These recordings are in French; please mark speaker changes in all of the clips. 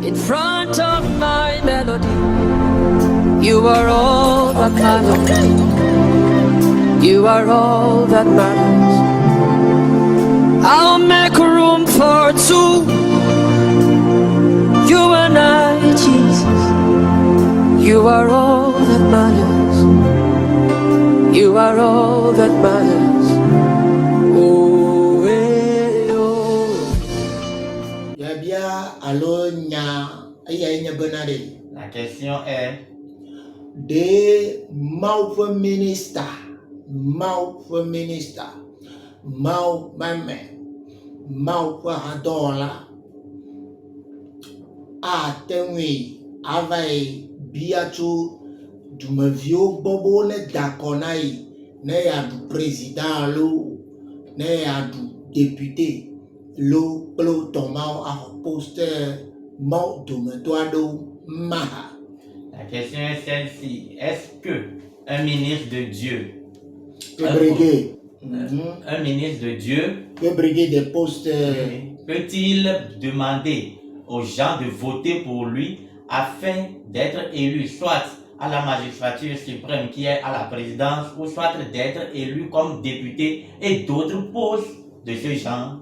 Speaker 1: in front of my melody. You are all that matters. You are all that matters. I'll make room for two. You and I, Jesus. You are all that matters. You are all that matters. Oh, eh, oh.
Speaker 2: Yabia alo nya aya benade.
Speaker 3: La question est,
Speaker 2: De mau minister, mau mame, mau hadola. A tenwi avai biatu du mevio bobo le dakonai ne ya du président lo ne ya du député lo plo tomao a poste mau du metoado maha.
Speaker 3: la question est celle-ci. Est-ce que un ministre de Dieu, un ministre de Dieu,
Speaker 2: des postes
Speaker 3: peut-il demander aux gens de voter pour lui afin d'être élu soit à la magistrature suprême qui est à la présidence ou soit d'être élu comme député et d'autres postes de ce genre?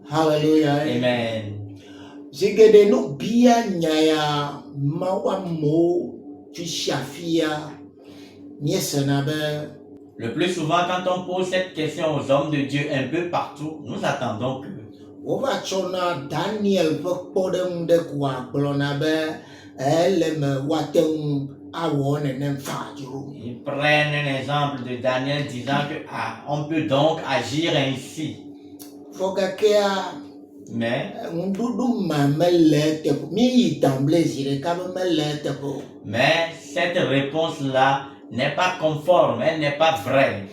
Speaker 2: Hallelujah.
Speaker 3: Amen.
Speaker 2: Zigede no bia nyaya mawa mo tushafia nyesenabe.
Speaker 3: Le plus souvent, quand on pose cette question aux hommes de Dieu un peu partout, nous attendons que
Speaker 2: Ova chona Daniel pokpodem de kwa blonabe eleme watem awone nem fajuru.
Speaker 3: ils prennent un exemple de Daniel disant que on peut donc agir ainsi.
Speaker 2: Fogakea
Speaker 3: Mais
Speaker 2: ndudu mamele te mi tamble zire kamele te po.
Speaker 3: cette réponse-là n'est pas conforme, elle n'est pas vraie.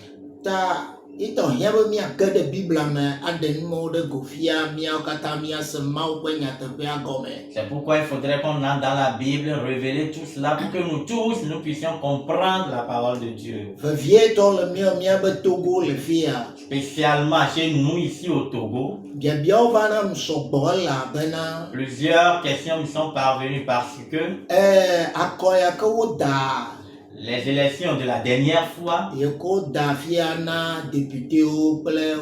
Speaker 2: Ta ito yabo mi akade bibla me aden mo de gofia mi akata mi asmau kwenya te pe agome.
Speaker 3: C'est pourquoi il faudrait qu'on entre dans la Bible, révéler tout cela pour que nous tous, nous puissions comprendre la parole de Dieu.
Speaker 2: Vieto le mi abe Togo le fia.
Speaker 3: Spécialement chez nous ici au Togo,
Speaker 2: Bien bien vana msobola bena
Speaker 3: plusieurs questions me sont parvenues parce que
Speaker 2: akoya ko da
Speaker 3: les élections de la dernière fois,
Speaker 2: yeko da fiana député au ple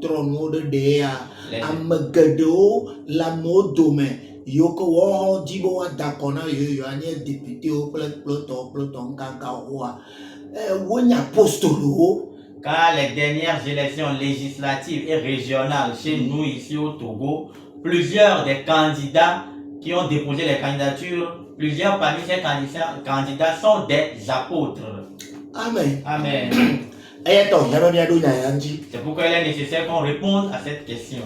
Speaker 2: trono de dea amagado la modome yoko wo dibo da kona yo anye député au ple ploton kaka wa wonya apostolo.
Speaker 3: quand les dernières élections législatives et régionales chez nous ici au Togo, plusieurs des candidats qui ont déposé les candidatures, plusieurs parmi ces candidats sont des apôtres.
Speaker 2: Amen.
Speaker 3: Amen. C'est pourquoi il est nécessaire qu'on réponde à cette question.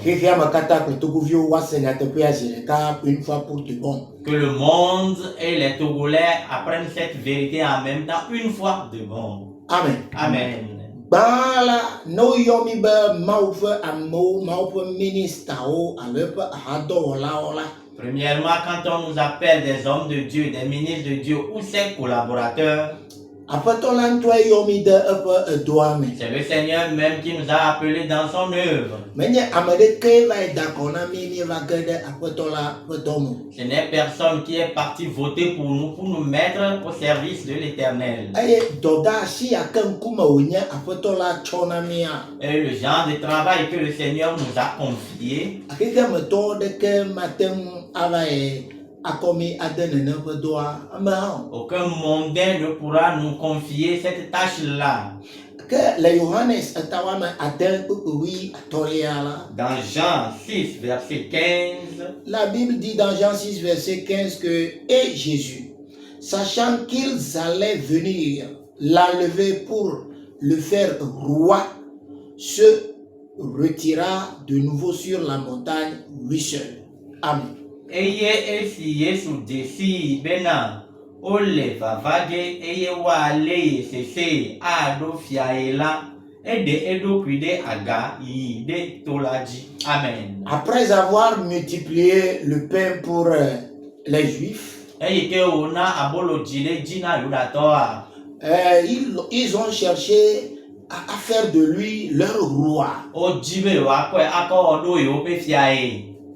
Speaker 3: Que le monde et les Togolais apprennent cette vérité en même temps une fois de bon.
Speaker 2: Amen.
Speaker 3: Amen.
Speaker 2: Bala no yomi ba maufe amo maufe minister o alepe hadola.
Speaker 3: Premièrement, quand on nous appelle des hommes de Dieu, des ministres de Dieu ou ses collaborateurs, c'est le Seigneur même qui nous a appelés dans son œuvre. Ce n'est personne qui est parti voter pour nous mettre au service de l'Éternel. Et le genre de travail que le Seigneur nous a confié, aucun mondain ne pourra nous confier cette tâche-là. Dans Jean 6, verset 15,
Speaker 2: la Bible dit dans Jean 6, verset 15 que et Jésus, sachant qu'ils allaient venir l'enlever pour le faire roi, se retira de nouveau sur la montagne lui seul. Amen.
Speaker 3: Eye esi Yesu desi bena ole vavage eye wale sese ado fiaela ede edo kwide aga ide tolaji. Amen.
Speaker 2: Après avoir multiplié le pain pour les Juifs, ils ont cherché à faire de lui leur roi.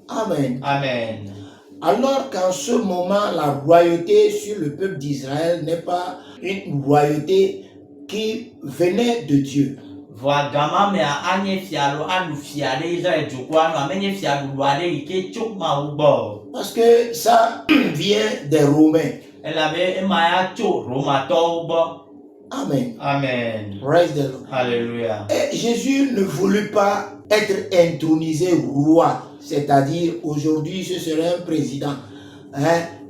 Speaker 3: Amen.
Speaker 2: Amen. Alors qu'en ce moment, la royauté sur le peuple d'Israël n'est pas une royauté qui venait de Dieu.
Speaker 3: Voa gama me anye fialo anu fiale Israël jukwa no amenye fialo luale ike chuk ma ubo.
Speaker 2: Parce que ça vient des Romains.
Speaker 3: Elle avait emaya cho romato ubo.
Speaker 2: Amen.
Speaker 3: Amen.
Speaker 2: Praise the Lord.
Speaker 3: Alléluia.
Speaker 2: Et Jésus ne voulut pas être intronisé roi. C'est-à-dire, aujourd'hui, ce serait un président.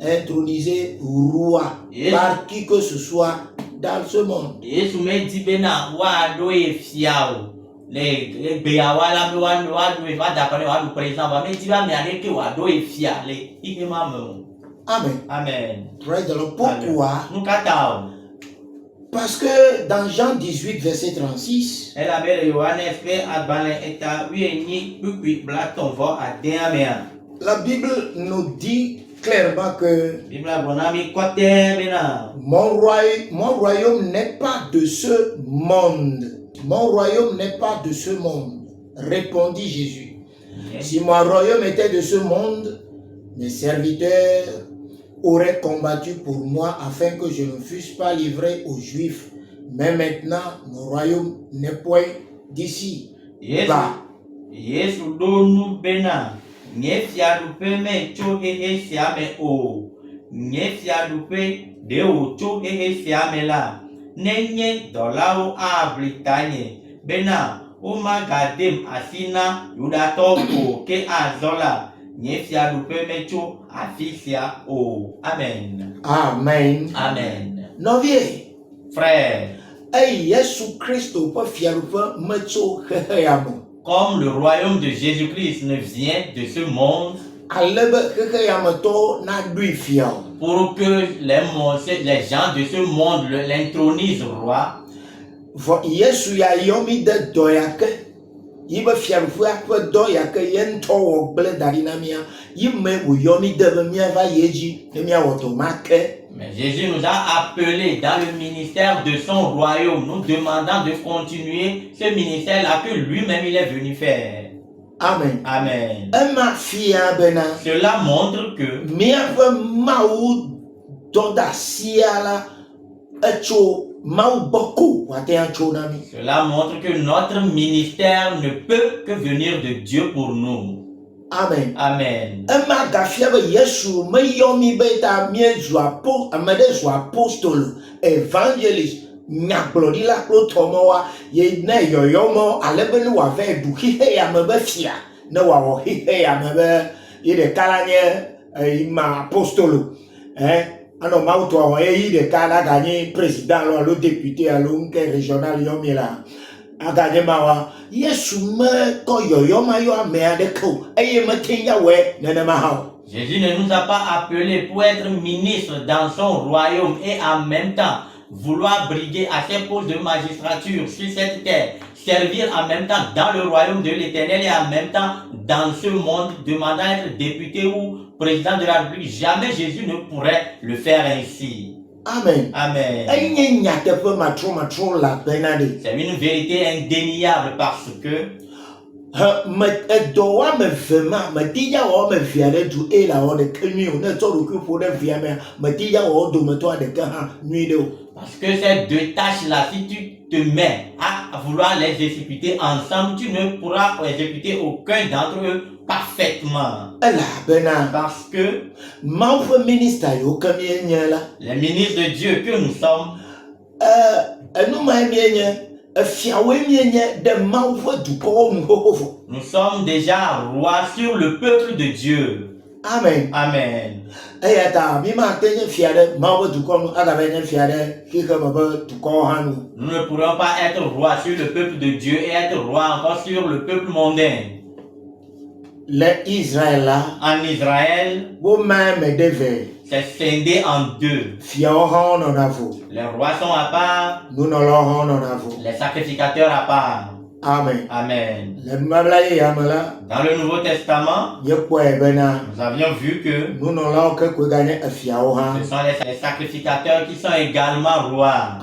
Speaker 2: Intronisé roi par qui que ce soit dans ce monde.
Speaker 3: Yesu me di bena wa do e fiao. Le beyawa la me wa do e va dakone wa do président ba me di ba me ane ke wa do e fia le ike ma me.
Speaker 2: Amen.
Speaker 3: Amen.
Speaker 2: Praise the Lord. Pourquoi?
Speaker 3: Nous katao.
Speaker 2: Parce que dans Jean 18, verset 36,
Speaker 3: Elle avait le Johannes fait à Balin et à Uyeni, puis Blaton va à Déamea.
Speaker 2: la Bible nous dit clairement que
Speaker 3: Bible Bonami Quaterina.
Speaker 2: mon royaume n'est pas de ce monde. Mon royaume n'est pas de ce monde, répondit Jésus. Si mon royaume était de ce monde, mes serviteurs auraient combattu pour moi afin que je ne fusse pas livré aux Juifs. Mais maintenant, mon royaume n'est point d'ici.
Speaker 3: Yesu donu bena. Nyefia dupe me cho hehe siame o. Nyefia dupe de o cho hehe siame la. Nenye dolao a Britanie. Bena o magadem asina yudato ko ke azola. Nyefia dupe me cho afisia o. Amen.
Speaker 2: Amen.
Speaker 3: Amen.
Speaker 2: Novier.
Speaker 3: Frère.
Speaker 2: Hey, Yesu Christo pas fier pas mecho heheyamo.
Speaker 3: Comme le royaume de Jésus-Christ ne vient de ce monde, pour que les gens de ce monde l'intronisent roi, mais Jésus nous a appelés dans le ministère de son royaume, nous demandant de continuer ce ministère-là que lui-même il est venu faire.
Speaker 2: Amen.
Speaker 3: Amen. Cela montre que cela montre que notre ministère ne peut que venir de Dieu pour nous.
Speaker 2: Amen.
Speaker 3: Amen.
Speaker 2: Apostole, évangéliste, nyagblɔɖila kple tɔmɔwa ye ne yɔyɔmɔ ale be ne wòava ɖu xixe ya me be fia ne wòawɔ xixe ya me be yi ɖeka la nye ma apostolo anɔ mawu tɔ wɔ ye yi ɖeka la ganye président alo député alo ŋkɛ régional yɔmi la aganye ma wa Yesu mekɔ yɔyɔma yɔ ame aɖeke o eye mete ya wɔe nenema hã o.
Speaker 3: Jésus ne nous a pas appelés pour être ministres dans son royaume et en même temps vouloir briguer à ses postes de magistrature sur cette terre, servir en même temps dans le royaume de l'Éternel et en même temps dans ce monde, demandant à être député ou président de la République. Jamais Jésus ne pourrait le faire ainsi.
Speaker 2: Amen.
Speaker 3: Amen. C'est une vérité indéniable parce que parce que ces deux tâches-là, si tu te mets à vouloir les exécuter ensemble, tu ne pourras exécuter aucun d'entre eux parfaitement. Parce que les ministres de Dieu que nous sommes, nous sommes déjà rois sur le peuple de Dieu.
Speaker 2: Amen.
Speaker 3: Amen.
Speaker 2: Nous
Speaker 3: ne pourrons pas être rois sur le peuple de Dieu et être rois encore sur le peuple mondain. En Israël, c'est scindé en deux. Les rois sont à part, les sacrificateurs à part.
Speaker 2: Amen.
Speaker 3: Amen.
Speaker 2: Dans
Speaker 3: le Nouveau Testament, nous avions vu que ce sont les sacrificateurs qui sont également rois.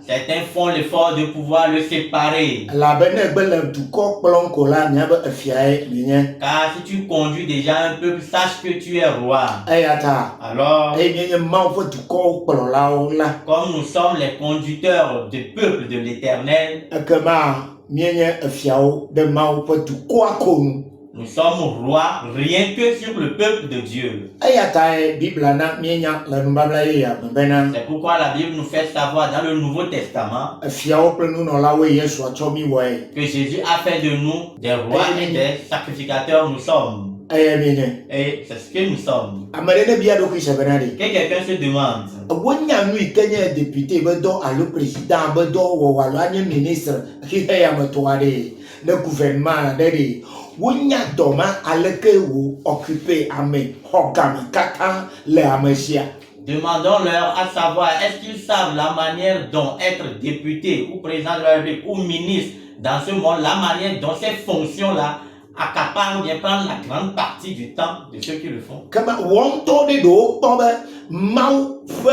Speaker 3: Certains font l'effort de pouvoir le séparer.
Speaker 2: elabena gbe le dukɔ kplɔm ko la miabe efiae mienye.
Speaker 3: Car si tu conduis déjà un peuple, sache que tu es roi.
Speaker 2: Eya ta
Speaker 3: Alors,
Speaker 2: eye mienye Mawu ƒe dukɔwo kplɔlawo la,
Speaker 3: comme nous sommes les conducteurs du peuple de l'Éternel,
Speaker 2: ekema mienye efiawo ɖe Mawu ƒe dukɔa ko nu.
Speaker 3: nous sommes rois rien que sur le peuple de Dieu.
Speaker 2: Eya tae Biblia na mienya le nubabla yeyea me bena
Speaker 3: C'est pourquoi la Bible nous fait savoir dans le Nouveau Testament
Speaker 2: efiawo kple nunɔlawoe Yesua tsɔ mi wɔe.
Speaker 3: que Jésus a fait de nous des rois et des sacrificateurs. Nous sommes.
Speaker 2: Eya mienye.
Speaker 3: Et c'est ce que nous sommes.
Speaker 2: Ame ɖe ne bia ɖokui se bena ɖe.
Speaker 3: Que quelqu'un se demande,
Speaker 2: Wonya nu yi ke nye député be dɔ alo président be dɔwɔwɔ alo anye ministre xixeyametɔ aɖe ne gouvernement aɖe ɖe. Wonya dɔ ma aleke wo occupé ame xɔ game katã le ame sia.
Speaker 3: demandons-leur à savoir est-ce qu'ils savent la manière dont être député ou président de la République ou ministre dans ce monde, la manière dont ces fonctions-là accaparent ou bien prennent la grande partie du temps de ceux qui le font.
Speaker 2: Kema wɔntɔ ɖe ɖewo kpɔ be Mawu ƒe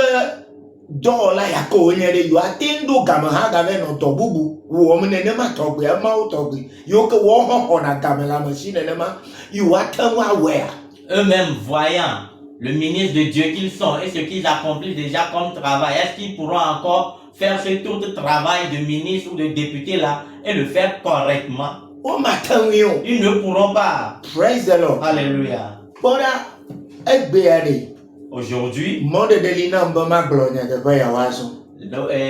Speaker 2: dɔwɔla ya ke wonye ɖe yewo ate ŋu ɖo game hã gave nɔ dɔ bubu wɔm nenema tɔgbe Mawu tɔgbe yiwo ke wɔwo hã xɔna game le ame si nenema yewo ate ŋu awɔea.
Speaker 3: Eux-mêmes voyant le ministre de Dieu qu'ils sont et ce qu'ils accomplissent déjà comme travail, est-ce qu'ils pourront encore faire ce tour de travail de ministre ou de député là et le faire correctement?
Speaker 2: Womate ŋui o.
Speaker 3: Ils ne pourront pas.
Speaker 2: Praise the Lord.
Speaker 3: Alléluia.
Speaker 2: Kpɔɖa egbea ɖe
Speaker 3: Aujourd'hui,
Speaker 2: mɔɖeɖe li nam be magblɔ nyateƒe ya woazɔ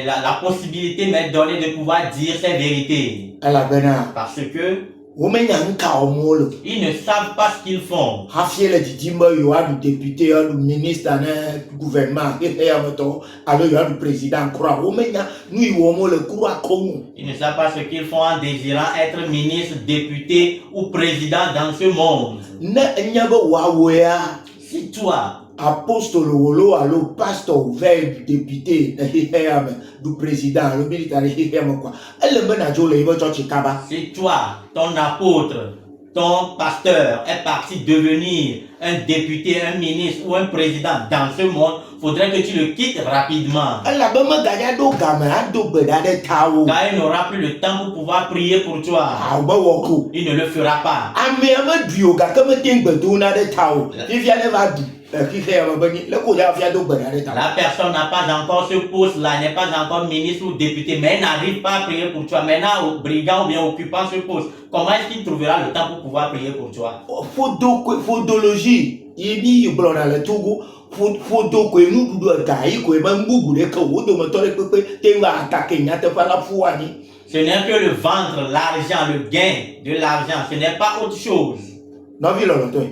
Speaker 3: la possibilité m'est donnée de pouvoir dire ces vérités.
Speaker 2: elabena
Speaker 3: Parce que
Speaker 2: womenya nu ka wɔm wole
Speaker 3: ils ne savent pas ce qu'ils font.
Speaker 2: hafi le didim be yewoaɖu député aɖu ministre ne gouvernement xexeyametɔ alo yewoaɖu président kura womenya nu yi wɔm wole kura koŋu.
Speaker 3: Ils ne savent pas ce qu'ils font en désirant être ministre, député ou président dans ce monde.
Speaker 2: Ne enye be woawoea
Speaker 3: Si toi,
Speaker 2: apostole wolo alo pastor ve député ne xexeyame du président alo militaire xexeyame kɔa ele be nadzo le yibe tsɔtsi kaba.
Speaker 3: si toi, ton apôtre, ton pasteur est parti devenir un député, un ministre ou un président dans ce monde, faudrait que tu le quittes rapidement.
Speaker 2: Elabe megadza ɖo game ado gbe ɖa ɖe tawò.
Speaker 3: Car il n'aura plus le temps pour pouvoir prier pour toi.
Speaker 2: Awo be wɔ ko.
Speaker 3: Il ne le fera pas.
Speaker 2: Amea medui o gake mete ŋu gbe do na ɖe tawò. Fifia ne va du xexeyame be nyi le ko dza fia do gbe ɖa ɖe tawò.
Speaker 3: La personne n'a pas encore ce poste-là, n'est pas encore ministre ou député, mais elle n'arrive pas à prier pour toi. Maintenant, au brigand ou bien occupant ce poste, comment est-ce qu'il trouvera le temps pour pouvoir prier pour toi?
Speaker 2: Fodologie yi mi yi gblɔna le Togo. Fodo koe nuɖuɖu ega yi koe be nububu ɖeke wo dometɔ ɖe kpekpe te ŋu atake nyateƒe la ƒu anyi.
Speaker 3: Ce n'est que le ventre, l'argent, le gain de l'argent. Ce n'est pas autre chose.
Speaker 2: Nɔvi lɔlɔtɔe.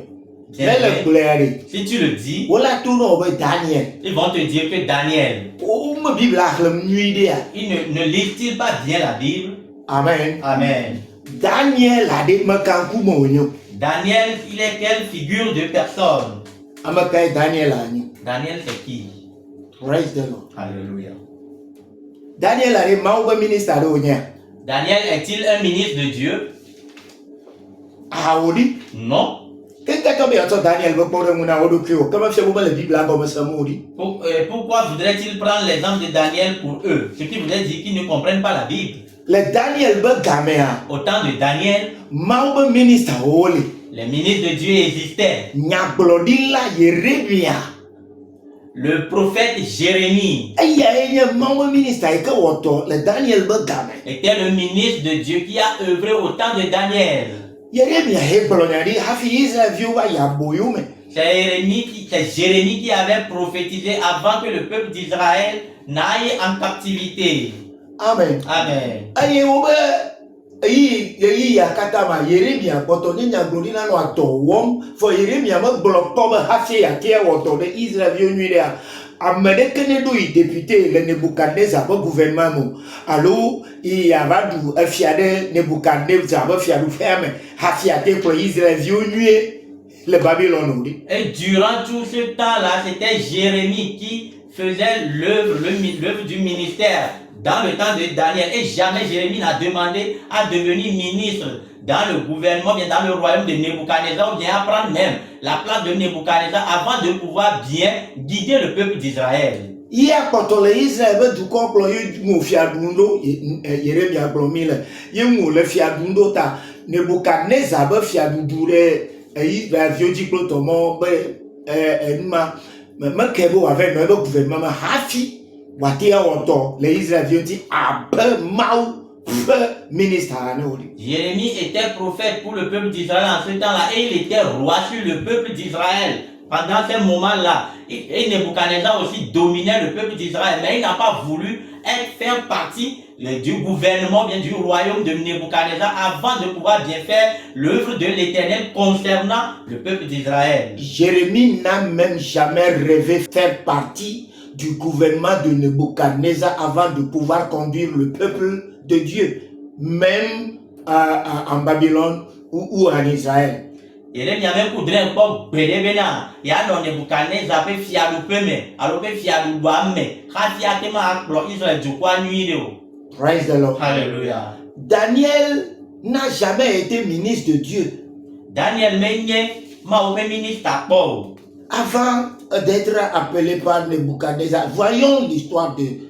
Speaker 3: Bien
Speaker 2: Ne le
Speaker 3: vrai.
Speaker 2: gblɔa ɖe.
Speaker 3: Si tu le dis,
Speaker 2: Wola to na wo be Daniel.
Speaker 3: ils vont te dire que Daniel,
Speaker 2: Wome Biblia xlẽm nyui ɖea.
Speaker 3: il ne lisent-ils pas bien la Bible?
Speaker 2: Amen.
Speaker 3: Amen.
Speaker 2: Daniel aɖe meka ŋkume wònye o.
Speaker 3: Daniel, il est quelle figure de personne?
Speaker 2: Ame kae Daniel anyi.
Speaker 3: Daniel, c'est qui?
Speaker 2: Praise the Lord.
Speaker 3: Alléluia.
Speaker 2: Daniel aɖe Mawu be ministre aɖe wònye.
Speaker 3: Daniel est-il un ministre de Dieu?
Speaker 2: Awo ɖi.
Speaker 3: Non.
Speaker 2: Keke be yeatsɔ Daniel be kpɔɖeŋu na wo ɖokuiwo. Ke mefia be mele Biblia gɔme sem o ɖi.
Speaker 3: Pourquoi voudrait-il prendre l'exemple de Daniel pour eux? Ce qui voudrait dire qu'ils ne comprennent pas la Bible.
Speaker 2: Le Daniel be gamea.
Speaker 3: Au temps de Daniel,
Speaker 2: Mawu be ministre wo le.
Speaker 3: les ministres de Dieu existaient.
Speaker 2: Nyagblɔɖila Yeremia.
Speaker 3: Le prophète Jérémie
Speaker 2: Eyae nye Mawu be ministre yi ke wɔtɔ le Daniel be game.
Speaker 3: était le ministre de Dieu qui a œuvré au temps de Daniel.
Speaker 2: Yeremia he gblɔnya ɖi hafi Israelviwo va yi aboyo me.
Speaker 3: C'est Jérémie qui avait prophétisé avant que le peuple d'Israël n'aille en captivité.
Speaker 2: Amen.
Speaker 3: Amen.
Speaker 2: Eye wo be eyi ya katã ma Yeremia kpɔtɔ nye nyagblɔɖila nɔ adɔ wɔm fɔ Yeremia megblɔ kpɔ be hafi ate wɔ dɔ ɖe Israelviwo nyui ɖea. Ame ɖeke ne ɖo yi député le Nebukadnezar ƒe gouvernement me alo yava ɖu efia ɖe Nebukadnezar ƒe fiaɖuƒea me hafi ate kplɔ Israelviwo nyuie le Babylone o ɖi.
Speaker 3: Et durant tout ce temps-là, c'était Jérémie qui faisait l'œuvre du ministère dans le temps de Daniel. Et jamais Jérémie n'a demandé à devenir ministre dans le gouvernement, bien dans le royaume de Nebuchadnezzar, ou bien à prendre même la place de Nebuchadnezzar avant de pouvoir bien guider le peuple d'Israël.
Speaker 2: Hier, quand on les Israël, du coup, on y a fiadundo, Yeremia Blomile, Yemu le fiadundo, ta Nebuchadnezzar, fiadundo, il va vieux diplotomo, ma kebo avec le gouvernement, Hafi, Watia Wanto, les Israéliens disent, ah, ben, mau, ministre,
Speaker 3: Jérémie était prophète pour le peuple d'Israël en ce temps-là et il était roi sur le peuple d'Israël. Pendant ces moments-là, et Nebuchadnezzar aussi dominait le peuple d'Israël, mais il n'a pas voulu faire partie du gouvernement, bien du royaume de Nebuchadnezzar avant de pouvoir bien faire l'œuvre de l'Éternel concernant le peuple d'Israël.
Speaker 2: Jérémie n'a même jamais rêvé faire partie du gouvernement de Nebuchadnezzar avant de pouvoir conduire le peuple de Dieu, même en Babylone ou en Israël.
Speaker 3: Ele nyame kudre ko gbede bena ya no Nebuchadnezzar pe fiadu peme alo pe fiadu duame khafia ke ma akplo Israël du kwa nuire o.
Speaker 2: Praise the Lord.
Speaker 3: Hallelujah.
Speaker 2: Daniel n'a jamais été ministre de Dieu.
Speaker 3: Daniel menye ma o ministre akpo. Avant
Speaker 2: d'être appelé par Nebuchadnezzar, voyons l'histoire de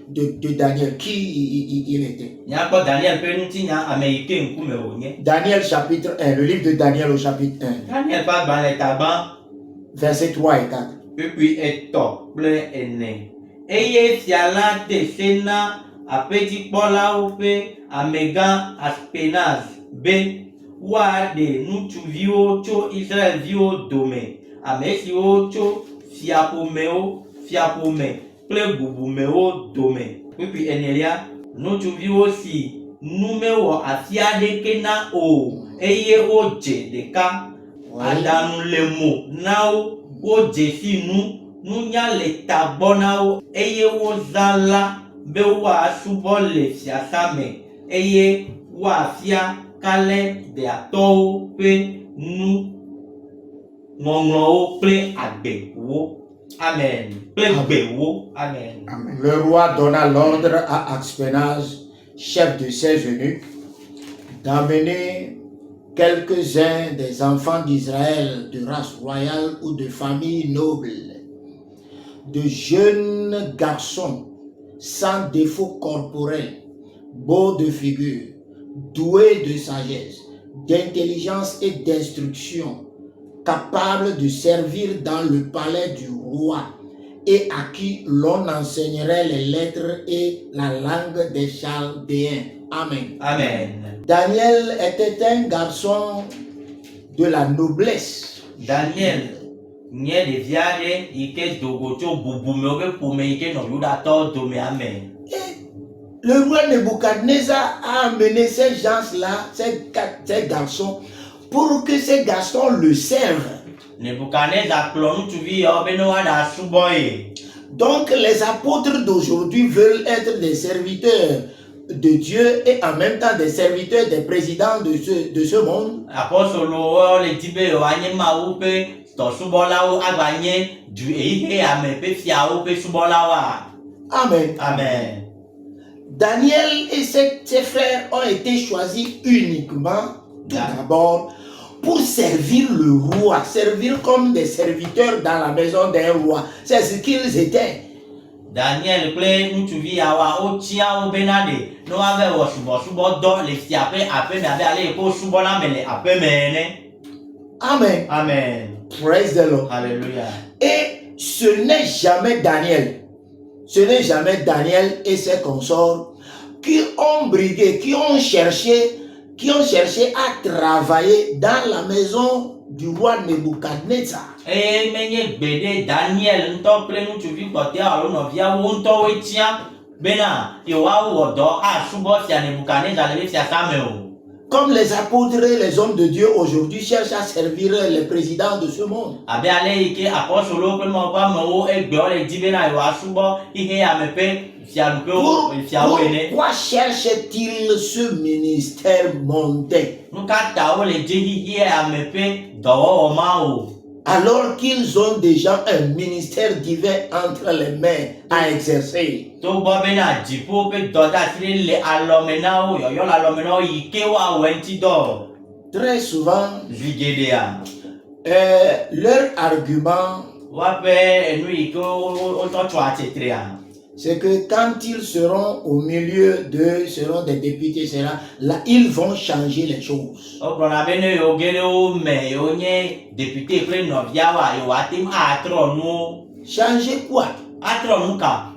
Speaker 2: Daniel, qui il était. Daniel chapitre 1, le livre de Daniel au chapitre 1. Versets 3 et 4.
Speaker 3: Et puis, Eye fiala te sena apeti pola ope amega aspenaz be wa de nutu vio cho Israel vio dome amesi o cho fiapomeo ple bubumeo dome. Et puis enelia nutu vio si numeo afiade kena o eye o je deka adanu lemo nao o je si nunya le tabonao eye wo zala be wa subo le fiasame eye wa fia kale de ato pe nu ngonglo ple agbe wo. Amen. Ple gbe wo. Amen.
Speaker 2: Amen. Le roi donna l'ordre à Aspenaz, chef de ses eunuques, d'amener quelques-uns des enfants d'Israël de race royale ou de famille noble, de jeunes garçons sans défaut corporel, beaux de figure, doués de sagesse, d'intelligence et d'instruction, capables de servir dans le palais du roi et à qui l'on enseignerait les lettres et la langue des Chaldéens. Amen.
Speaker 3: Amen.
Speaker 2: Daniel était un garçon de la noblesse.
Speaker 3: Daniel nye de viade ike dogocho bubume pour me ike no yuda to do me amen.
Speaker 2: Le roi Nebuchadnezzar a amené ces gens-là, ces garçons, pour que ces garçons le servent.
Speaker 3: Nebuchadnezzar klonu tuvi obeno ada suboye.
Speaker 2: Donc les apôtres d'aujourd'hui veulent être des serviteurs de Dieu et en même temps des serviteurs des présidents de ce monde.
Speaker 3: Apostolo le tibe o anye maupe to subola o agbanye du eike ame pe fia o pe subola wa.
Speaker 2: Amen.
Speaker 3: Amen.
Speaker 2: Daniel et ses frères ont été choisis uniquement, tout d'abord, pour servir le roi, servir comme des serviteurs dans la maison d'un roi. C'est ce qu'ils étaient.
Speaker 3: Daniel ple ntuvi awa o tia o benade no ave wo subo do le fia pe ape me ave ale ko subo la mele ape mene.
Speaker 2: Amen.
Speaker 3: Amen.
Speaker 2: Praise the Lord.
Speaker 3: Hallelujah.
Speaker 2: Et ce n'est jamais Daniel. Ce n'est jamais Daniel et ses consorts qui ont brigué, qui ont cherché à travailler dans la maison du roi Nebuchadnezzar.
Speaker 3: E menye gbede Daniel nto ple ntuvi kote alo no via wo nto we tia bena yo wa wo do a subo fia Nebuchadnezzar le fia same o.
Speaker 2: Comme les apôtres et les hommes de Dieu aujourd'hui cherchent à servir les présidents de ce monde.
Speaker 3: Abe ale ike apostolo pe mo pa mo e gbe o le di bena yo asubo ihe ya mepe fia lupe o fia o ene.
Speaker 2: Pourquoi cherche-t-il ce ministère mondain?
Speaker 3: Nuka ta o le di ihe ya mepe dowo o ma o.
Speaker 2: Alors qu'ils ont déjà un ministère divin entre les mains à exercer.
Speaker 3: To bo bena jipo pe doda sile le alomena o yo la alomena o ike wa wenti do.
Speaker 2: Très souvent,
Speaker 3: Zigedea.
Speaker 2: leur argument,
Speaker 3: Wape enu ike o to twa tetrea.
Speaker 2: c'est que quand ils seront au milieu seront des députés, là, ils vont changer les choses.
Speaker 3: O gblɔna be ne yewo ge ɖe wo me yewo nye député kple nɔviawoa yewo ate ŋu atrɔ nuwo.
Speaker 2: Changer quoi?
Speaker 3: Atrɔ nu ka?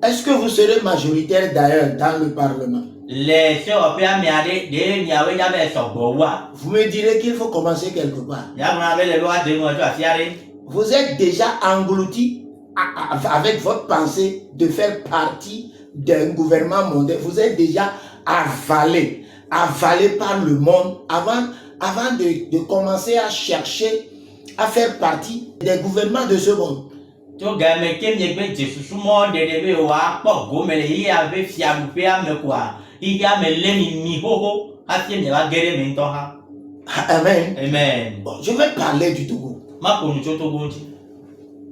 Speaker 2: Est-ce que vous serez majoritaire d'ailleurs dans le Parlement?
Speaker 3: Le sewɔƒea mia ɖe ɖe miawoe nya be sɔgbɔ wua.
Speaker 2: Vous me direz qu'il faut commencer quelque part.
Speaker 3: Mia gblɔna be le be woade nu tso afi aɖe.
Speaker 2: Vous êtes déjà englouti avec votre pensée de faire partie d'un gouvernement mondial. Vous êtes déjà avalé par le monde avant de commencer à chercher à faire partie des gouvernements de ce monde.
Speaker 3: Tso game ke miegbe dze susumɔ ɖeɖe be woakpɔ gome le yia be fiaɖuƒea me koa, yia me lé mi xoxo hafi miava ge ɖe me ŋutɔ hã.
Speaker 2: Amen.
Speaker 3: Amen.
Speaker 2: Bon, je vais parler du Togo.
Speaker 3: Ma ƒo nu tso Togo ŋuti.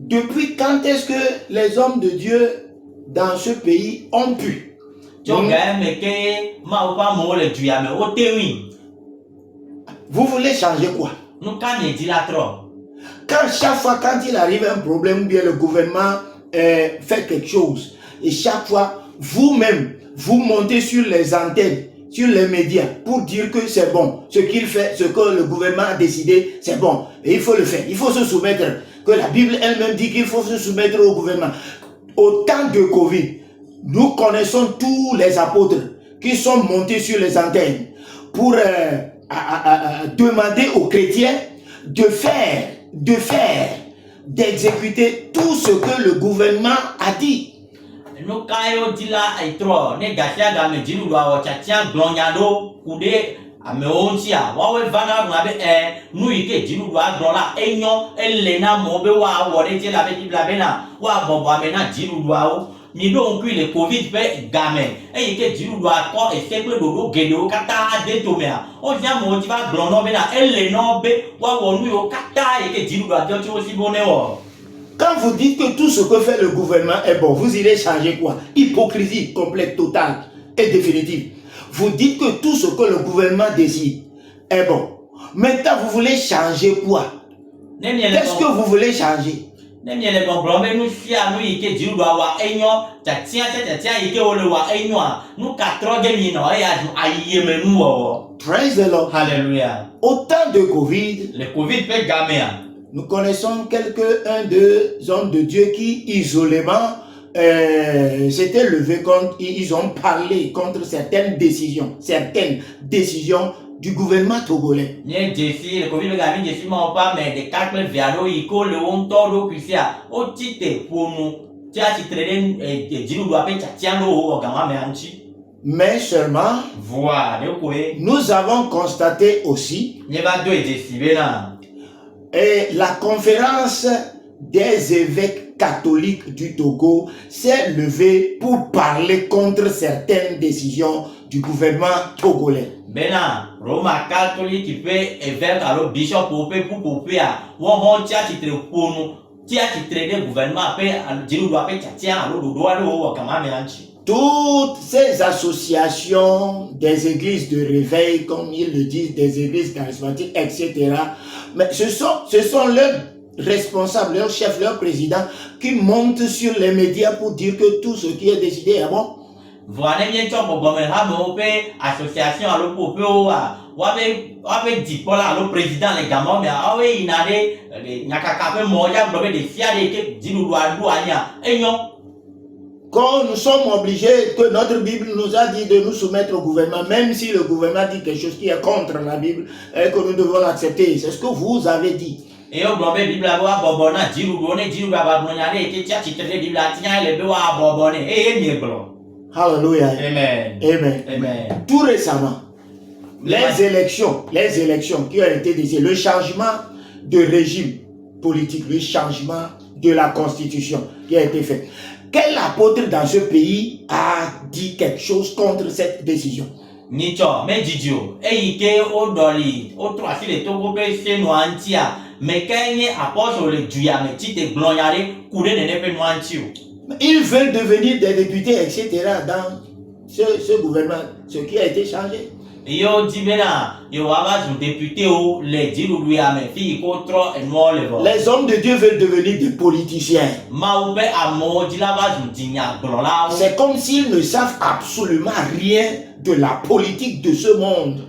Speaker 2: Depuis quand est-ce que les hommes de Dieu dans ce pays ont pu?
Speaker 3: Tso game ke Mawu ƒe amewo le du ya me wote ŋui.
Speaker 2: Vous voulez changer quoi?
Speaker 3: Nu ka miedi la trɔ?
Speaker 2: Chaque fois quand il arrive un problème ou bien le gouvernement fait quelque chose, et chaque fois vous-même vous montez sur les antennes, sur les médias pour dire que c'est bon, ce qu'il fait, ce que le gouvernement a décidé, c'est bon, et il faut le faire, il faut se soumettre, que la Bible elle-même dit qu'il faut se soumettre au gouvernement. Au temps de Covid, nous connaissons tous les apôtres qui sont montés sur les antennes pour demander aux chrétiens d'exécuter tout ce que le gouvernement a dit.
Speaker 3: Nu ka yewo di la etrɔ ne gasia game dziɖuɖua wɔ tiatia gblɔnya ɖo ku ɖe amewo ŋutia, woawoe vana gblɔna be nu yi ke dziɖuɖua gblɔ la enyo ele na amewo be woawɔ ɖe dzi la be Biblia bena woabɔbɔ ame na dziɖuɖuawo. Mi ɖo ŋkui le Covid ƒe game eyi ke dziɖuɖua kɔ ese kple ɖoɖo geɖewo katã de tomea, wozia amewo dzi va gblɔ nɔ bena ele nɔ be woawɔ nu yiwo katã yi ke dziɖuɖua diɔ tsi wo si be ne wɔ.
Speaker 2: Quand vous dites que tout ce que fait le gouvernement est bon, vous irez changer quoi? Hypocrisie complète, totale et définitive. Vous dites que tout ce que le gouvernement décide est bon. Maintenant, vous voulez changer quoi? Qu'est-ce que vous voulez changer?
Speaker 3: Ne miele gbɔgblɔ be nu sia nu yi ke dziɖuɖua wa enyo, tiatia yi ke wole wa enyoa, nu ka trɔ ge mi nɔ eya du ayiyeme nu wɔwɔ.
Speaker 2: Praise the Lord.
Speaker 3: Hallelujah.
Speaker 2: Au temps de Covid,
Speaker 3: le Covid ƒe gamea,
Speaker 2: nous connaissons un deux hommes de Dieu qui isolément s'étaient levés contre, ils ont parlé contre certaines décisions du gouvernement togolais.
Speaker 3: Nye Jesi, le Covid gami Jesi ma pas mais de quatre via do iko le on todo kusia o tite ponu tia ti treden jiru do ape tiando o gama me anchi.
Speaker 2: Mais seulement
Speaker 3: voilà de koe.
Speaker 2: Nous avons constaté aussi
Speaker 3: Nye ba do Jesi bena.
Speaker 2: Et la conférence des évêques catholiques du Togo s'est levée pour parler contre certaines décisions du gouvernement togolais.
Speaker 3: Bena, Roma catholique qui fait évêque alors bishop pour a won tia titre ponu tia titre de gouvernement pe jiru do ape tia alors do o kama me anchi.
Speaker 2: Toutes ces associations des églises de réveil, comme ils le disent, des églises charismatiques, etc. Mais ce sont leurs responsables, leurs chefs, leurs présidents qui montent sur les médias pour dire que tout ce qui est décidé est bon.
Speaker 3: Voilà, bien sûr, pour me ramener association à l'opopé ou avec dit pour la le président les gamins mais ah oui il n'a des n'a qu'à caper moya bloqué des fiers et que dit nous doit et non.
Speaker 2: Quand nous sommes obligés, que notre Bible nous a dit de nous soumettre au gouvernement, même si le gouvernement dit quelque chose qui est contre la Bible et que nous devons l'accepter, c'est ce que vous avez dit.
Speaker 3: Et au blabé Bible à bobona dit nous donner dit nous va blonner et tiens tu te Bible à tiens le beau à bobonner et mieux blanc.
Speaker 2: Alléluia.
Speaker 3: Amen.
Speaker 2: Amen.
Speaker 3: Amen.
Speaker 2: Tout récemment, les élections qui ont été décidées, le changement de régime politique, le changement de la constitution qui a été fait. Quel apôtre dans ce pays a dit quelque chose contre cette décision?
Speaker 3: Nicho, mais Didio, et ike o doli, o trois si le togo pe se no antia, mais kenye apôtre le duya me tite glonyare, coulé ne pe no antio.
Speaker 2: Ils veulent devenir des députés, etc. dans ce gouvernement, ce qui a été changé.
Speaker 3: Yo dit bena, yo va un député ou les dire lui à mes filles contre et moi le vol.
Speaker 2: Les hommes de Dieu veulent devenir des politiciens. C'est comme s'ils ne savent absolument rien de la politique de ce monde.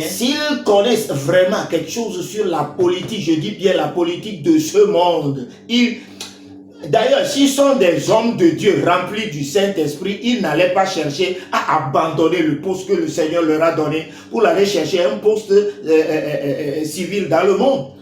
Speaker 2: S'ils connaissent vraiment quelque chose sur la politique, je dis bien la politique de ce monde, d'ailleurs, s'ils sont des hommes de Dieu remplis du Saint-Esprit, ils n'allaient pas chercher à abandonner le poste que le Seigneur leur a donné pour aller chercher un poste civil dans le monde.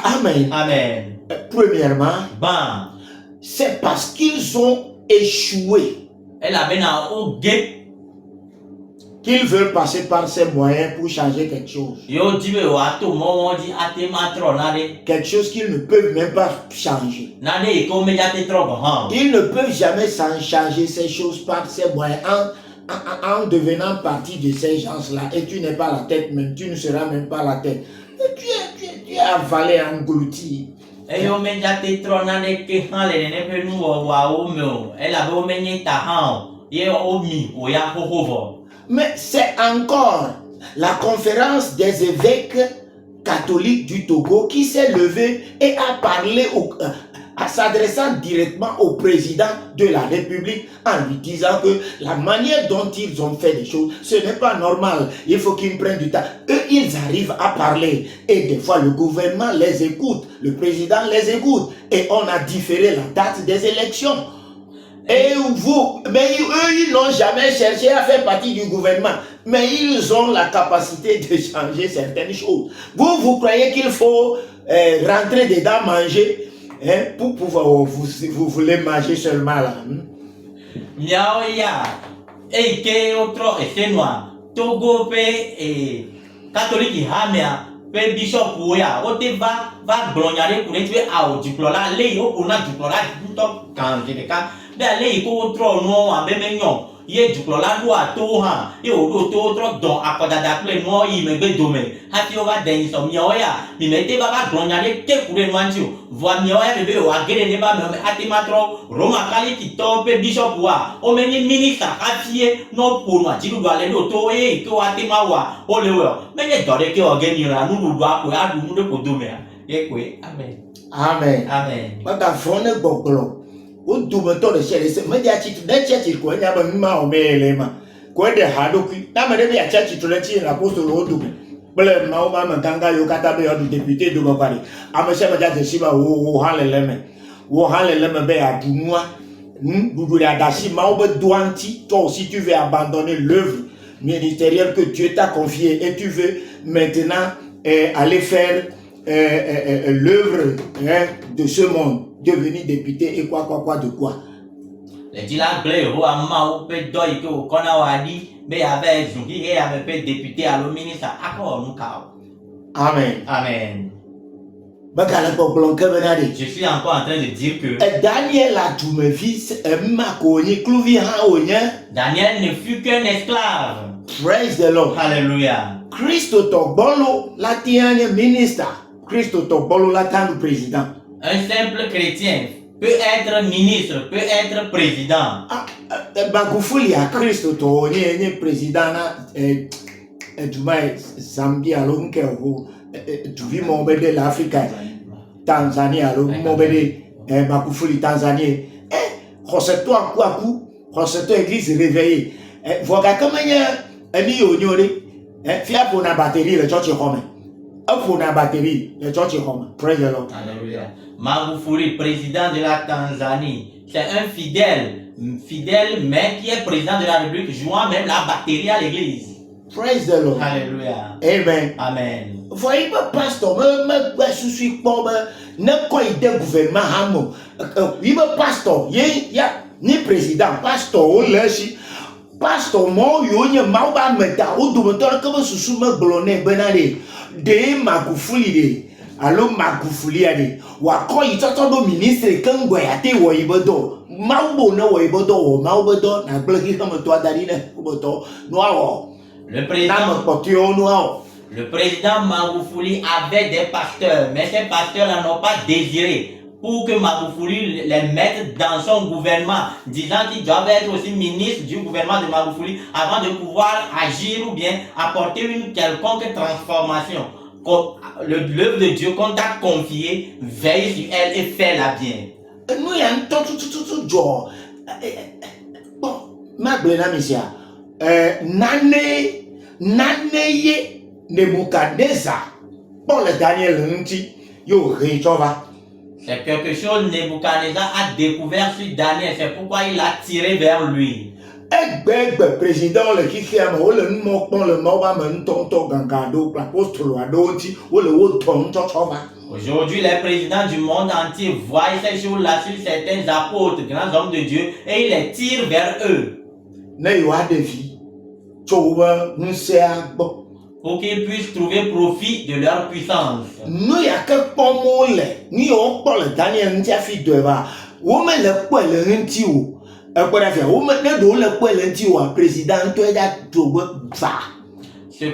Speaker 2: Amen.
Speaker 3: Amen.
Speaker 2: Premièrement, c'est parce qu'ils ont échoué qu'ils veulent passer par ces moyens pour changer quelque chose. Quelque chose qu'ils ne peuvent même pas changer. Ils ne peuvent jamais changer ces choses par ces moyens en devenant partie de ces gens-là. Et tu n'es pas la tête même, tu ne seras même pas la tête. Tu es avalé, englouti. Mais c'est encore la conférence des évêques catholiques du Togo qui s'est levée et a parlé en s'adressant directement au président de la République en lui disant que la manière dont ils ont fait les choses, ce n'est pas normal. Il faut qu'ils prennent du temps. Eux, ils arrivent à parler. Et des fois, le gouvernement les écoute. Le président les écoute. Et on a différé la date des élections. Et mais eux, ils n'ont jamais cherché à faire partie du gouvernement. Mais ils ont la capacité de changer certaines choses. Vous croyez qu'il faut rentrer dedans, manger, pour pouvoir, vous voulez manger seulement là.
Speaker 3: Togo pe catholique hamia pe bishop oya o te va glonyare pour tuer au diplola le o na diplola to kan je ka be ale ko tro no a be menyon ye diplola do ato ha e o do to tro don akodada ple no yi me be dome ha ti o va den so mi oya mi me te va glonyare ke kure no anju vo mi oya be o agere ne ba me ati matro roma kali ki to pe bishop wa o me ni minister afie no po no ati do ale do to e ko ati ma wa o le wo me ye dore ke o ge ni ra nu do apo ya du mu de ko dome e kwe amen
Speaker 2: amen
Speaker 3: amen
Speaker 2: baka fone gbogbo o dumoto de chere se me dia chitu na church ko nya ba ma o mele ma ko de hado ku na me de ya church to le chi na apostol o dumo bele ma o ma ganga yo kata be o député do bari amese ma ja se ba wo halele me be adunua dudu ya dashi ma o be douanti toi si tu veux abandonner l'œuvre ministérielle que Dieu t'a confiée et tu veux maintenant aller faire l'œuvre de ce monde, devenir député et quoi de quoi.
Speaker 3: Les dilats blé au ama ou pe doi que qu'on a wadi be avec Zungi et avec député à le ministre accord nous ka.
Speaker 2: Amen.
Speaker 3: Amen.
Speaker 2: Je
Speaker 3: suis encore en train de dire que
Speaker 2: Daniel a tout mes fils
Speaker 3: Daniel ne fut qu'un esclave.
Speaker 2: Praise the Lord.
Speaker 3: Hallelujah.
Speaker 2: Christo Tobolo la tiane ministre. Christo Tobolo la tanu président.
Speaker 3: Un simple chrétien peut être ministre, peut être président.
Speaker 2: Bagufuli a Christo to ni président na Dubai Zambia lonke ho tuvi mobede l'Afrique Tanzania lo mobede Bagufuli Tanzanie Roseto kwaku Roseto église réveillée voga kamanya ami onyore fia pour na batterie le church home pour na batterie le church home praise the Lord.
Speaker 3: Alléluia. Magufuli, président de la Tanzanie, c'est un fidèle mais qui est président de la République jouant même la batterie à l'église.
Speaker 2: Praise the Lord.
Speaker 3: Alléluia.
Speaker 2: Amen.
Speaker 3: Amen.
Speaker 2: Voyez pas pasteur me suis pas ne quoi de gouvernement hamo oui me pasteur ya ni président pasteur o leshi pasteur mo yo nye ma ba meta o do motor ko susu me glone benade de Magufuli de alo Magufuli ade wa ko itoto do ministre kan gwa ya te wo ibodo Mambo no way bodo, Maubodo, na blaki comme toi darine, bodo, noir.
Speaker 3: Le président,
Speaker 2: Noir.
Speaker 3: le président Magoufouli avait des pasteurs, mais ces pasteurs-là n'ont pas désiré pour que Magoufouli les mette dans son gouvernement, disant qu'ils doivent être aussi ministres du gouvernement de Magoufouli avant de pouvoir agir ou bien apporter une quelconque transformation. L'œuvre de Dieu qu'on t'a confiée, veille sur elle et fais-la bien.
Speaker 2: Nous y a un tout genre. Bon, ma blena misia. Nane ye Nebuchadnezzar. Bon, le Daniel Nti, yo rechova.
Speaker 3: C'est quelque chose que Nebuchadnezzar a découvert sur Daniel, c'est pourquoi il a tiré vers lui.
Speaker 2: Egbe président le qui fait o le mokpon le moba men tonto gangado apostolo adoti o le wo tonto chova.
Speaker 3: Aujourd'hui, les présidents du monde entier voient ces choses-là sur certains apôtres, grands hommes de Dieu, et ils les tirent vers eux.
Speaker 2: Ne yo adevi. Chowa nsia gbo.
Speaker 3: Pour qu'ils puissent trouver profit de leur puissance.
Speaker 2: Nous y a que pomo le. Ni o po le Daniel ntia fi deba. Wo me le po le nti o.
Speaker 3: Ce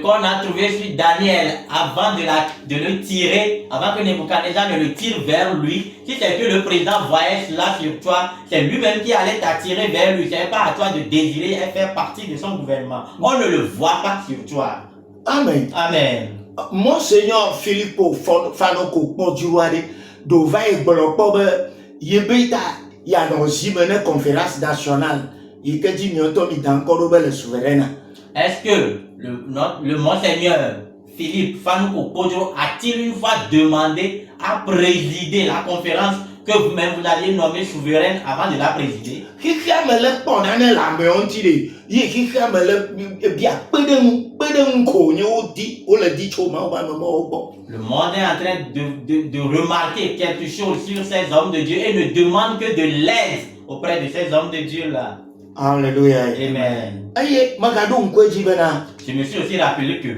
Speaker 3: qu'on a trouvé sur Daniel avant de le tirer, avant que Nebuchadnezzar ne le tire vers lui, si c'est que le président voyait cela sur toi, c'est lui-même qui allait t'attirer vers lui. Ce n'est pas à toi de désirer et faire partie de son gouvernement. On ne le voit pas sur toi.
Speaker 2: Amen.
Speaker 3: Amen.
Speaker 2: Monseigneur Philippe Fanoko Podjuade, Dovai Bolopobe, Yebita. Il y a aussi une conférence nationale. Il y a dit le souverain.
Speaker 3: Est-ce que le monseigneur Philippe Fanouko Podjo a-t-il une fois demandé à présider la conférence que vous-même vous aviez nommée souveraine avant de la présider? Le monde est en train de remarquer quelque chose sur ces hommes de Dieu et ne demande que de l'aide auprès de ces hommes de Dieu là.
Speaker 2: Alléluia.
Speaker 3: Amen. Je me suis aussi rappelé que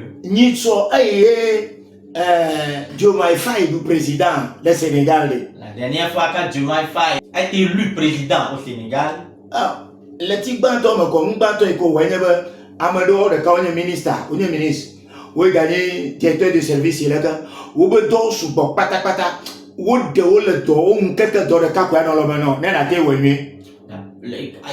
Speaker 2: Diomaye Faye du président du Sénégal.
Speaker 3: La dernière fois quand Diomaye Faye a été élu président au Sénégal,
Speaker 2: le petit banton me comme un banton et qu'on Amado de quand ministre, où gagné directeur de service il est là, où bedo sous pata pata, où de le dos, quelques dollars dans le manon, n'a pas été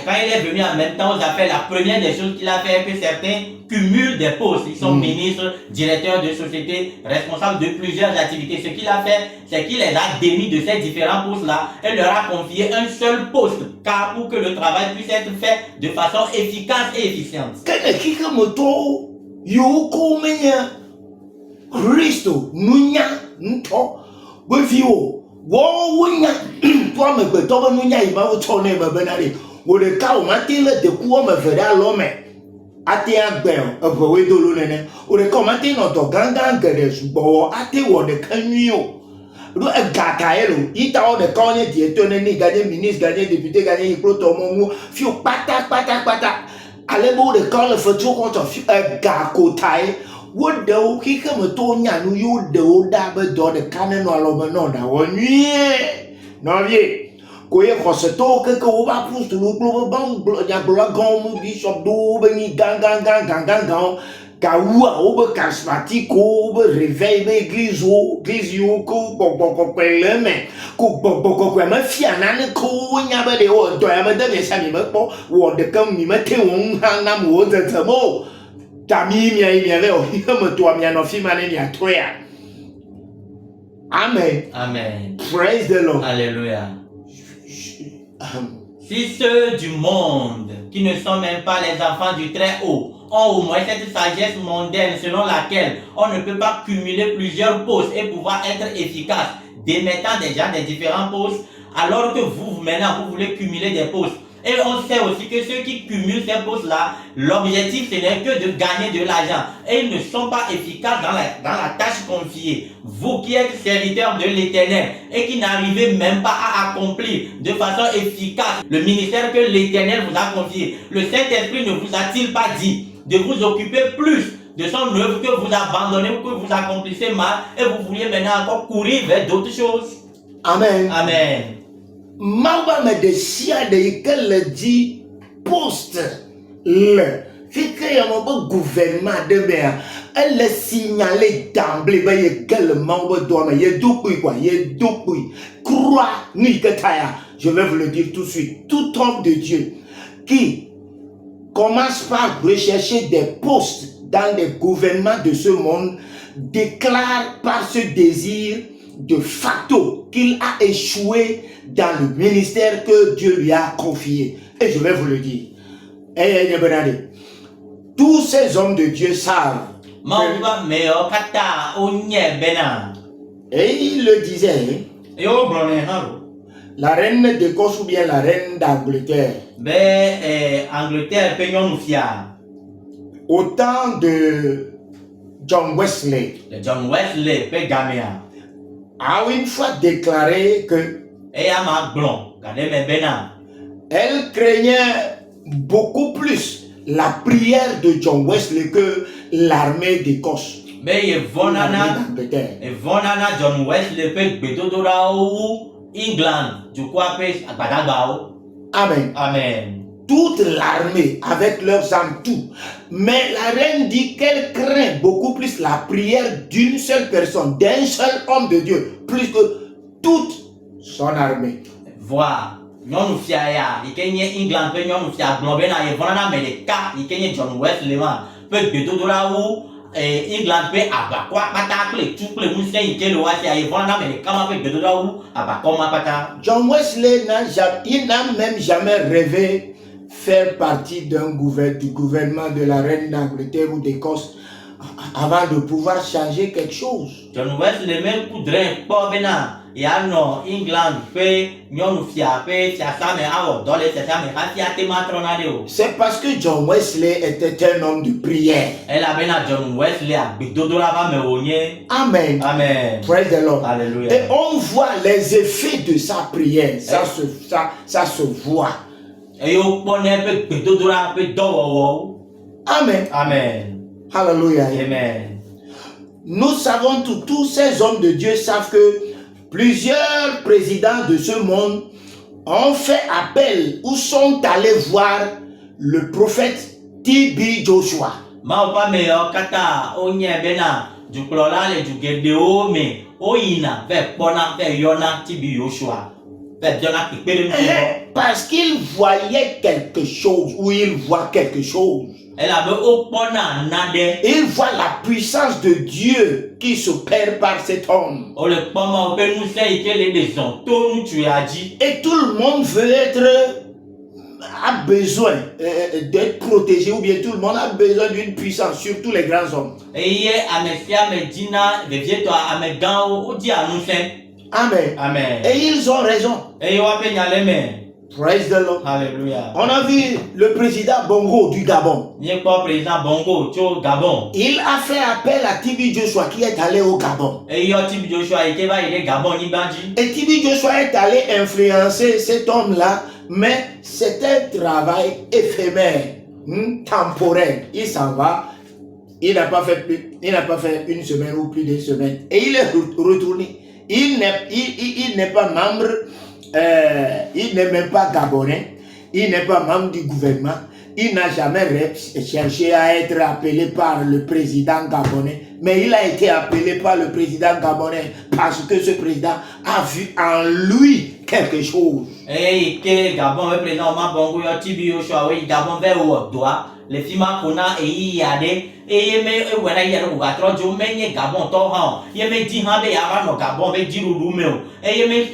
Speaker 3: quand il est venu en même temps aux affaires, la première des choses qu'il a fait est que certains cumulent des postes. Ils sont ministres, directeurs de société, responsables de plusieurs activités. Ce qu'il a fait, c'est qu'il les a démis de ces différents postes-là et leur a confié un seul poste, car pour que le travail puisse être fait de façon efficace et efficiente.
Speaker 2: Christo, Nunya, Nto, Bevio. Wow, toi me peut tomber nous y va au tourner me benari. Ou le cas où matin le de quoi me verra l'homme. Ate agbel, a voé de l'une. Ou le commenter notre gangan de subo, ate ou de canio. Lu a gataelo, ita o de corne directeur ni gagné ministre, gagné député, gagné protomomu, fiu pata. Allez-vous de corps le futur contre gakotai. What do he come to Yanu, you do dabber do the cannon or lobanoda one year? No, ye. Go here for a talk, go over push to look over bone, Blagom, Bishop Dobany, gang, Gaua, over Casmatico, over Reveve, Glizio, Cook, Peleme, Cook, Fiana, Cool, Yabba, the old Diamond, the Samimapo, or the community won't hang them water to more. Amen.
Speaker 3: Amen.
Speaker 2: Praise the Lord.
Speaker 3: Alléluia. Si ceux du monde, qui ne sont même pas les enfants du Très-Haut, ont au moins cette sagesse mondaine selon laquelle on ne peut pas cumuler plusieurs postes et pouvoir être efficace, démettant des gens des différents postes, alors que vous, maintenant, vous voulez cumuler des postes. Et on sait aussi que ceux qui cumulent ces postes-là, l'objectif ce n'est que de gagner de l'argent. Et ils ne sont pas efficaces dans la tâche confiée. Vous qui êtes serviteurs de l'Éternel et qui n'arrivez même pas à accomplir de façon efficace le ministère que l'Éternel vous a confié, le Saint-Esprit ne vous a-t-il pas dit de vous occuper plus de son œuvre que vous abandonnez ou que vous accomplissez mal et vous vouliez maintenant encore courir vers d'autres choses?
Speaker 2: Amen.
Speaker 3: Amen.
Speaker 2: Mauba me de sia de quel dit poste le fait que y a mon gouvernement de mer elle est signalé d'emblée ben y quel Mauba doit mais y doupui quoi y doupui croix ni que taya je vais vous le dire tout de suite tout homme de Dieu qui commence par rechercher des postes dans les gouvernements de ce monde déclare par ce désir de facto qu'il a échoué dans le ministère que Dieu lui a confié. Et je vais vous le dire. Tous ces hommes de Dieu savent. Et il le disait. La reine d'Écosse ou bien la reine d'Angleterre. Au temps de John Wesley.
Speaker 3: John Wesley
Speaker 2: a une fois déclaré que elle craignait beaucoup plus la prière de John Wesley que l'armée d'Écosse.
Speaker 3: John Wesley England,
Speaker 2: Amen.
Speaker 3: Amen.
Speaker 2: Toute l'armée avec leurs armes, tout. Mais la reine dit qu'elle craint beaucoup plus la prière d'une seule personne, d'un seul homme de Dieu, plus que toute son armée.
Speaker 3: Voilà. Nyɔnu fia ya, yi ke nye England ƒe nyɔnu fia gblɔ bena yevɔna Amerika yi ke nye John Wesley ma ƒe gbedodoɖa wu England ƒe aʋakɔ kpata kple tu kple ŋusẽ yi ke le woasia yevɔna Amerika ma ƒe gbedodoɖa wu aʋakɔ ma kpata.
Speaker 2: John Wesley n'a même jamais rêvé faire partie du gouvernement de la reine d'Angleterre ou d'Écosse avant de pouvoir changer quelque chose.
Speaker 3: John Wesley même coudrait pas bena ya no England ƒe nyɔnu fia ƒe fiasa me awɔ dɔ le fiasa me hafi ate ma trɔna de o.
Speaker 2: C'est parce que John Wesley était un homme de prière.
Speaker 3: Elabena John Wesley agbedodoɖa va me wònye.
Speaker 2: Amen.
Speaker 3: Amen.
Speaker 2: Praise the Lord.
Speaker 3: Alléluia.
Speaker 2: Et on voit les effets de sa prière. Ça se voit.
Speaker 3: Et on connaît ƒe gbedodoɖa ƒe dɔwɔwɔwo.
Speaker 2: Amen.
Speaker 3: Amen.
Speaker 2: Hallelujah.
Speaker 3: Amen.
Speaker 2: Nous savons tous ces hommes de Dieu savent que plusieurs présidents de ce monde ont fait appel ou sont allés voir le prophète T.B. Joshua.
Speaker 3: Maopa me yo kata onye bena duklola le dugedeo me oyina ve kpona ve yona T.B. Joshua. Ve yona kpekpere mko.
Speaker 2: Parce qu'il voyait quelque chose ou il voit quelque chose.
Speaker 3: Il
Speaker 2: voit la puissance de Dieu qui s'opère par cet homme. Et tout le monde veut a besoin d'être protégé ou bien tout le monde a besoin d'une puissance, surtout les grands hommes. Amen.
Speaker 3: Amen.
Speaker 2: Et ils ont raison. Praise the Lord.
Speaker 3: Hallelujah.
Speaker 2: On a vu le président Bongo du Gabon.
Speaker 3: Il
Speaker 2: a fait appel à T.B. Joshua qui est allé au Gabon. Et T.B. Joshua est allé influencer cet homme-là, mais c'est un travail éphémère, temporaire. Il s'en va. Il n'a pas fait une semaine ou plus d'une semaine. Et il est retourné. Il n'est pas membre. Il n'est même pas gabonais, il n'est pas membre du gouvernement, il n'a jamais cherché à être appelé par le président gabonais, mais il a été appelé par le président gabonais parce que ce président a vu en lui quelque chose.
Speaker 3: Et que Gabon le président Bongo yo T.B. Joshua oui Gabon vers au doigt les fima kona et y a des et me wena y a le gatro jo menye Gabon to ha y me di ha be ya no Gabon be diru rumeo et me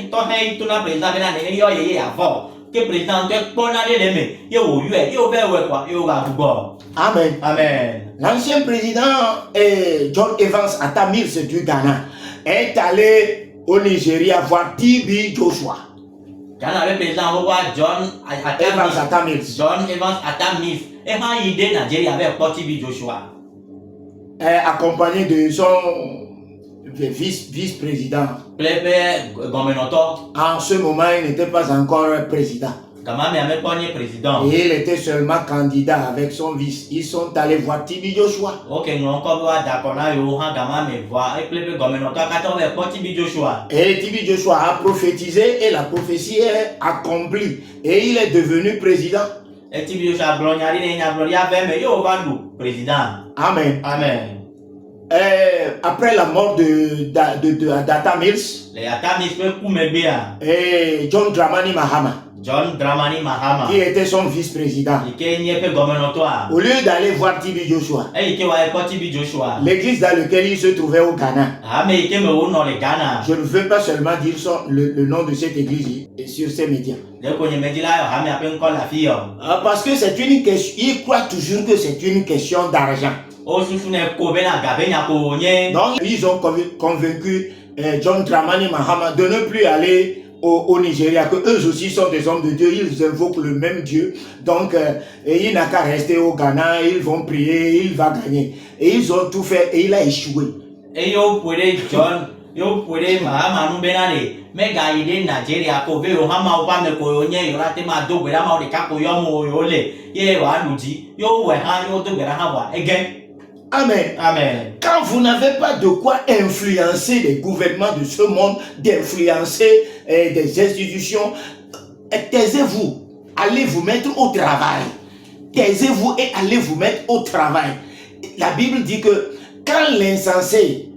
Speaker 3: to he to na président be na ne yo ye avant que président te pona de me yo yue yo be we kwa yo ga gbo.
Speaker 2: Amen.
Speaker 3: Amen.
Speaker 2: L'ancien président John Evans Atta Mills du Ghana est allé au Nigeria voir T.B. Joshua.
Speaker 3: Ghana le président John
Speaker 2: Evans Atta Mills.
Speaker 3: John Evans Atta Mills. Et quand il est Nigeria avec T.B. Joshua.
Speaker 2: Accompagné de son vice-président.
Speaker 3: En ce
Speaker 2: moment, il n'était pas encore président.
Speaker 3: Gamame ame pogné président.
Speaker 2: Et il était seulement candidat avec son vice. Ils sont allés voir Tibi Joshua.
Speaker 3: Ok, non, comme va d'accord là, yo, han gamame voit, et plus comme non, toi, quand on va porter Joshua.
Speaker 2: Et Tibi Joshua a prophétisé et la prophétie est accomplie. Et il est devenu président.
Speaker 3: Et Tibi Joshua, gloire, il y a gloire, mais yo, va nous, président.
Speaker 2: Amen.
Speaker 3: Amen.
Speaker 2: Après la mort de Data Mills
Speaker 3: Les Atamis peuvent coumer bien.
Speaker 2: et John Dramani Mahama,
Speaker 3: John Dramani Mahama.
Speaker 2: qui était son vice-président,
Speaker 3: Il n'y a pas de
Speaker 2: au lieu d'aller voir Tibi Joshua,
Speaker 3: et il y a pas Tibi Joshua.
Speaker 2: l'église dans laquelle il se trouvait au Ghana,
Speaker 3: Ah, mais il y a dans le Ghana.
Speaker 2: je ne veux pas seulement dire le nom de cette église sur ces médias.
Speaker 3: Dès qu'on y met là, il y a encore la fille.
Speaker 2: Parce que c'est une question, il croit toujours que c'est une question d'argent.
Speaker 3: Oh, sous ne kobe na gabe nya ko nye.
Speaker 2: Donc, ils ont convaincu John Dramani Mahama de ne plus aller au Nigeria, que eux aussi sont des hommes de Dieu, ils invoquent le même Dieu. Donc, il n'a qu'à rester au Ghana, ils vont prier, il va gagner. Et ils ont tout fait et il a échoué.
Speaker 3: Et yo puede John, yo puede Mahama nu benane. Me ga ide Nigeria ko ve o hama o pa me ko yo nye yo la te ma do gbe la ma o de ka ko yo mo yo le. Ye wa luji, yo we ha yo do gbe la ha wa again.
Speaker 2: Amen.
Speaker 3: Amen.
Speaker 2: Quand vous n'avez pas de quoi influencer les gouvernements de ce monde, d'influencer des institutions, taisez-vous, allez vous mettre au travail. Taisez-vous et allez vous mettre au travail. La Bible dit que quand l'insensé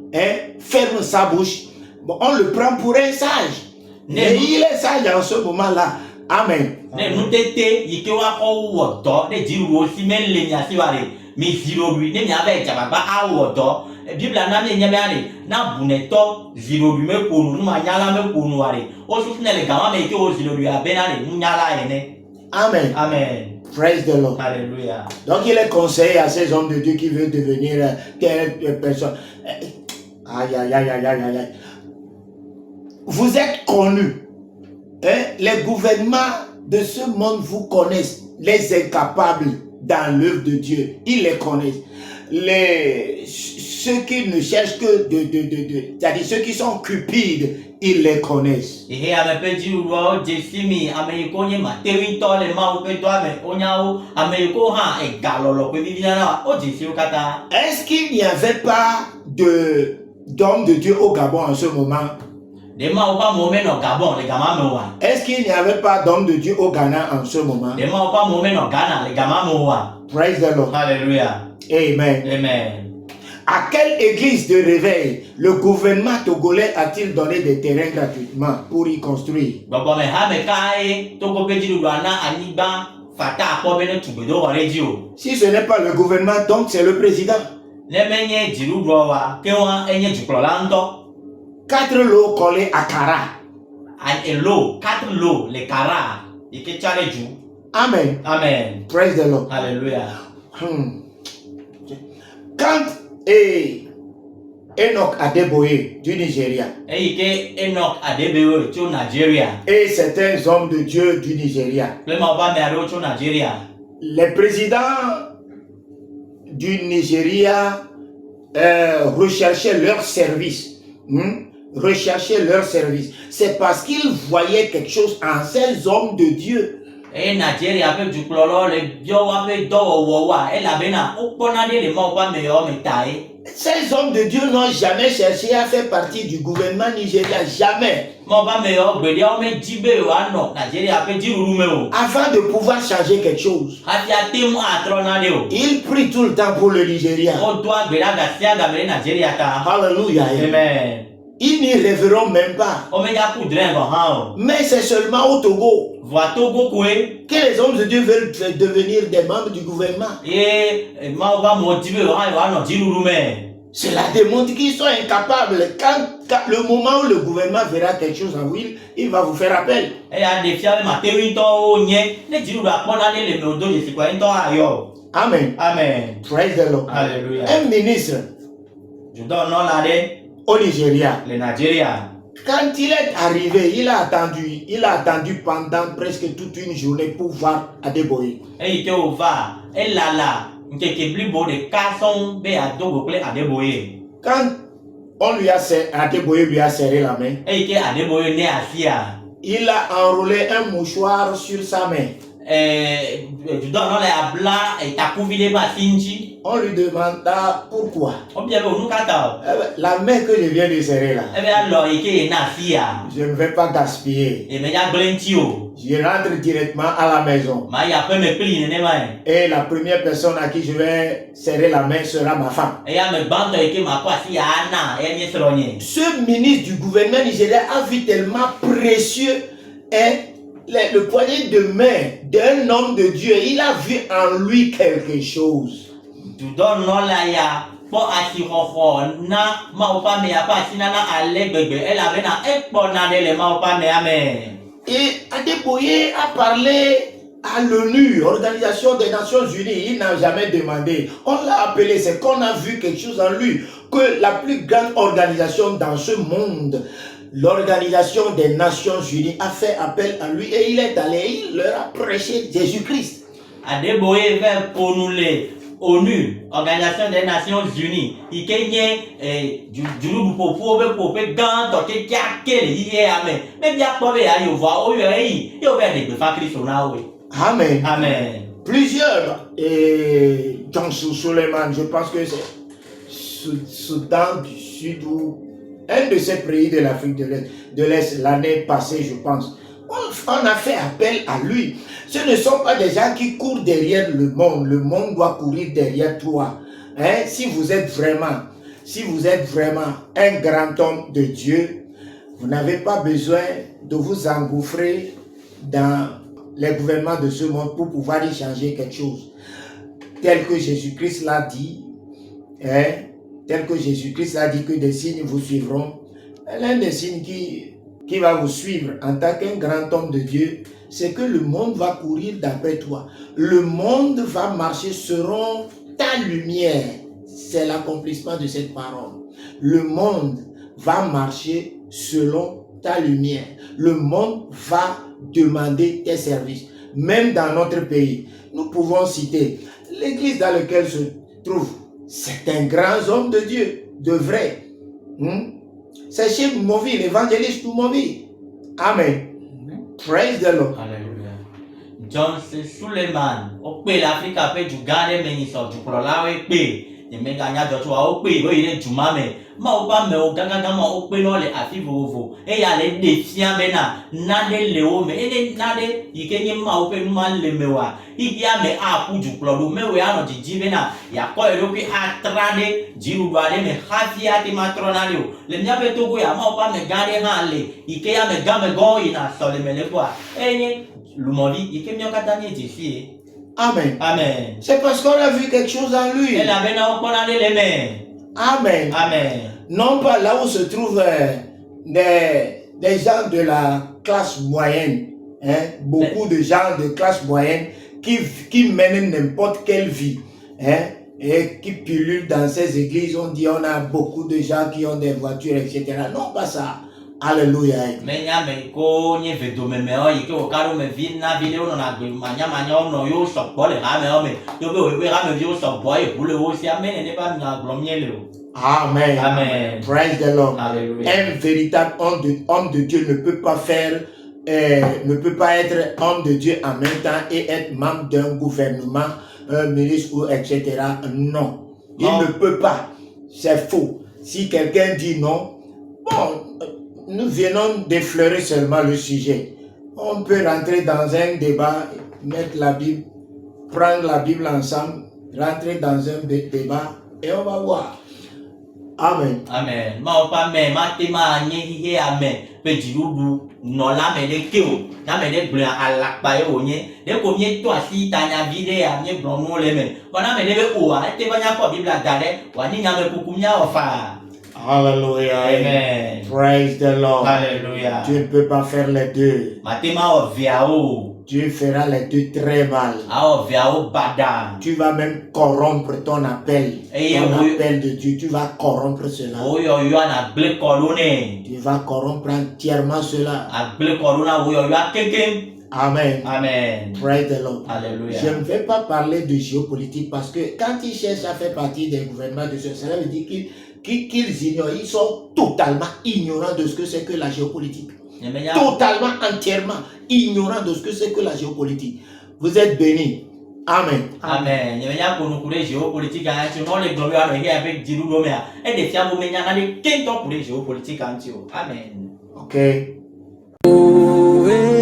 Speaker 2: ferme sa bouche, bon, on le prend pour un sage. Et il est sage en ce moment-là. Amen.
Speaker 3: Ne nous tete yike wa ko wo do ne jiru wo si men le nya si ware. Mi zero lui ne mi ave jababa awodo Bible na me nyame ani na buneto zero lui me konu ma nyala me konu ware o su ne le gama me ke o zero lui abena ne nyala ene. Amen. Amen.
Speaker 2: Praise the Lord.
Speaker 3: Alléluia.
Speaker 2: Donc il est conseillé à ces hommes de Dieu qui veulent devenir telle personne. Aïe aïe aïe aïe aïe aïe. Vous êtes connus. Les gouvernements de ce monde vous connaissent. Les incapables dans l'œuvre de Dieu, ils les connaissent. Ceux qui ne cherchent que c'est-à-dire ceux qui sont cupides, ils les connaissent.
Speaker 3: Et ame pe di ro jesimi ame ko nye ma tewi to le ma o pe do ame onyawo ame ko ha e galolo pe bi na o jesi o kata.
Speaker 2: Est-ce qu'il n'y avait pas d'hommes de Dieu au Gabon en ce moment? Est-ce qu'il n'y avait pas d'hommes de Dieu au Ghana en ce moment? Praise the Lord.
Speaker 3: Alléluia.
Speaker 2: Amen.
Speaker 3: Amen.
Speaker 2: À quelle église de réveil le gouvernement togolais a-t-il donné des terrains gratuitement pour y construire? Si ce n'est pas le gouvernement, donc c'est le président. 4 lots collés à Kara.
Speaker 3: Un lot, 4 lots, les Kara.
Speaker 2: Amen.
Speaker 3: Amen.
Speaker 2: Praise the Lord.
Speaker 3: Alléluia.
Speaker 2: Quand Enoch Adeboye du Nigeria et certains hommes de Dieu du Nigeria, les présidents du Nigeria recherchaient leur service. Recherchaient leur service. C'est parce qu'ils voyaient quelque chose en ces hommes de Dieu. Ces hommes de Dieu n'ont jamais cherché à faire partie du gouvernement nigérien. Jamais. Avant de pouvoir changer quelque chose, ils prient tout le temps pour le Nigeria. Alléluia.
Speaker 3: Amen.
Speaker 2: Ils n'y rêveront même pas. Mais c'est seulement au Togo que les hommes de Dieu veulent devenir des membres du gouvernement. Cela démontre qu'ils sont incapables. Quand le moment où le gouvernement verra quelque chose en will, il va vous faire appel. Amen.
Speaker 3: Amen.
Speaker 2: Praise the Lord.
Speaker 3: Alléluia.
Speaker 2: Un ministre au Nigeria,
Speaker 3: le Nigeria,
Speaker 2: quand il est arrivé, il a attendu pendant presque toute une journée pour voir Adeboye. Quand Adeboye lui a serré la main, Il a enroulé un mouchoir sur sa main.
Speaker 3: Du don le abla et takuvide basinji.
Speaker 2: On lui demanda pourquoi.
Speaker 3: On bien nous kata.
Speaker 2: La main que je viens de serrer là,
Speaker 3: Alors ike na fia.
Speaker 2: je ne vais pas gaspiller.
Speaker 3: Et me ya glentio.
Speaker 2: Je rentre directement à la maison.
Speaker 3: Ma ya pe me pli ne mai.
Speaker 2: Et la première personne à qui je vais serrer la main sera ma femme.
Speaker 3: Et ya me bando ike ma kwa si ana e ni sronye.
Speaker 2: Ce ministre du gouvernement nigérien a vu tellement précieux le poignet de main d'un homme de Dieu. Il a vu en lui quelque chose.
Speaker 3: Du don no la ya po asiroho na ma pa me ya pa sinana ale gbegbe elle avait na ekpona de le ma pa me ame.
Speaker 2: Et Adeboye a parlé à l'ONU, Organisation des Nations Unies. Il n'a jamais demandé. On l'a appelé, c'est qu'on a vu quelque chose en lui. Que la plus grande organisation dans ce monde, l'Organisation des Nations Unies, a fait appel à lui et il est allé, il leur a prêché Jésus-Christ.
Speaker 3: Adeboye veut pour nous les ONU, Organisation des Nations Unies, il kenye du popo be pope gan to ke kiake le ye amen. Mais bien pas be ayo voir o yo yi, yo be de fa Christ na we.
Speaker 2: Amen.
Speaker 3: Amen.
Speaker 2: Plusieurs, et Johnson Suleiman, je pense que c'est Soudan du Sud ou un de ces pays de l'Afrique de l'Est l'année passée, je pense. On a fait appel à lui. Ce ne sont pas des gens qui courent derrière le monde doit courir derrière toi. Hein? Si vous êtes vraiment un grand homme de Dieu, vous n'avez pas besoin de vous engouffrer dans les gouvernements de ce monde pour pouvoir y changer quelque chose. Tel que Jésus-Christ l'a dit, tel que Jésus-Christ a dit que des signes vous suivront. L'un des signes qui va vous suivre en tant qu'un grand homme de Dieu, c'est que le monde va courir d'après toi. Le monde va marcher selon ta lumière. C'est l'accomplissement de cette parole. Le monde va marcher selon ta lumière. Le monde va demander tes services. Même dans notre pays, nous pouvons citer l'église dans laquelle se trouve. C'est un grand homme de Dieu, de vrai. C'est chez Moumovi, l'évangéliste Moumovi. Amen. Praise the Lord.
Speaker 3: Alléluia. John Suleiman, o pe l'Afrique pe du gane meni so du prola we pe. Ni me ganya do to o pe bo ile juma me. Ma o ba me o gaga ma o pe no le afi vovo. E ya le defia me na de le o me e na de ikenye ma o pe nu ma le me wa. Igia me a ku du pro do me we ano jiji be na ya ko e lo pe atrade jiru do ale me hafia ti matrona le o. Le nya pe to go ya ma o ba me gane ha le. Ike ya me ga me go ina so le me le kwa. Enye lumoli ike mi o katanye jisi.
Speaker 2: Amen.
Speaker 3: Amen.
Speaker 2: C'est parce qu'on a vu quelque chose en lui.
Speaker 3: Elle avait na o les mains.
Speaker 2: Amen.
Speaker 3: Amen.
Speaker 2: Non pas là où se trouvent des gens de la classe moyenne. Beaucoup de gens de classe moyenne qui mènent n'importe quelle vie. Et qui pullulent dans ces églises. On dit on a beaucoup de gens qui ont des voitures, etc. Non, pas ça. Alléluia.
Speaker 3: Mais nya me ko nye vedo me o yike o karo me vi na video no na gbe manya no yo so bo le ha me o me yo be we ha me vi o so bo e bule o si amen ne ba na glom nye le o.
Speaker 2: Amen.
Speaker 3: Amen.
Speaker 2: Praise the Lord.
Speaker 3: Alléluia.
Speaker 2: Un véritable homme de Dieu ne peut pas être homme de Dieu en même temps et être membre d'un gouvernement, un ministre ou etc. Non. Il ne peut pas. C'est faux. Si quelqu'un dit non, bon, nous venons d'effleurer seulement le sujet. On peut rentrer dans un débat, mettre la Bible, prendre la Bible ensemble, rentrer dans un débat et on va voir. Amen.
Speaker 3: Amen. Ma o pa me ma te ma nye hi amen. Pe jirudu no la me de ke o. Na me de bla alakpa e o nye. De ko nye to asi ta nya vide a nye bron no le me. Ko na me de be o a te ba nya ko Biblia dare wa ni nya me kuku nya ofa.
Speaker 2: Hallelujah.
Speaker 3: Amen.
Speaker 2: Praise the Lord.
Speaker 3: Hallelujah.
Speaker 2: Tu ne peux pas faire les deux.
Speaker 3: Ma te ma o via o.
Speaker 2: Tu feras les deux très mal.
Speaker 3: A o via o bada.
Speaker 2: Tu vas même corrompre ton appel. Ton appel de Dieu. Tu vas corrompre cela.
Speaker 3: O yo na ble korone.
Speaker 2: Tu vas corrompre entièrement cela.
Speaker 3: A ble korona o yo keke.
Speaker 2: Amen.
Speaker 3: Amen.
Speaker 2: Praise the Lord.
Speaker 3: Alléluia.
Speaker 2: Je ne vais pas parler de géopolitique parce que quand il cherche à faire partie des gouvernements de ce, cela veut dire qu'ils ignorent. Ils sont totalement ignorants de ce que c'est que la géopolitique.
Speaker 3: Nyemenya
Speaker 2: Totalement, entièrement ignorants de ce que c'est que la géopolitique. Vous êtes bénis. Amen.
Speaker 3: Amen. Nyemenya kono kure géopolitique anti no le globe ame here avec diru do mea. E de fiamo menya na de kento kure géopolitique anti. Amen.
Speaker 2: Ok.
Speaker 1: Oh,